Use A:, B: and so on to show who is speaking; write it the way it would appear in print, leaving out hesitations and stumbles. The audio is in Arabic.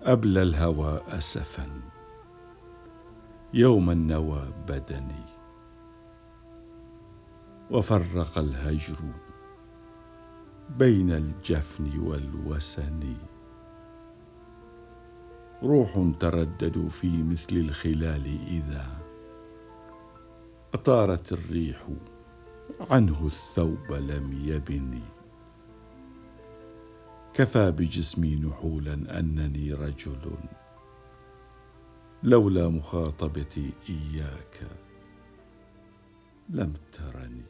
A: أبلى الهوى أسفا يوم النوى بدني، وفرق الهجر بين الجفن والوسن. روح تردد في مثل الخلال إذا أطارت الريح عنه الثوب لم يبني. كفى بجسمي نحولا أنني رجل، لولا مخاطبتي إياك لم ترني.